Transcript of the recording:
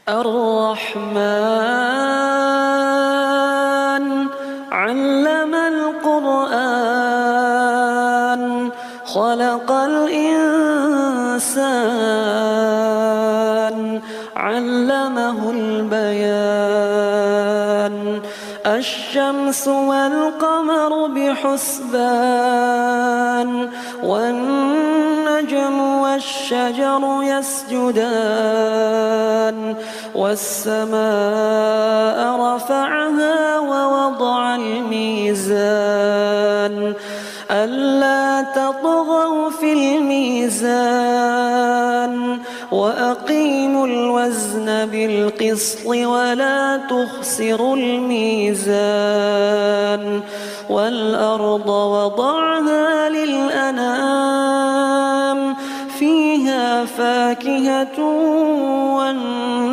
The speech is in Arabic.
الرحمن علم القرآن خلق الإنسان علمه البيان الشمس والقمر بحسبان والنجم والشجر يسجدان والسماء رفعها ووضع الميزان ألا تطغوا في الميزان وأقيموا الوزن بالقسط ولا تخسروا الميزان والأرض وضعها للأنام فيها فاكهة والنخل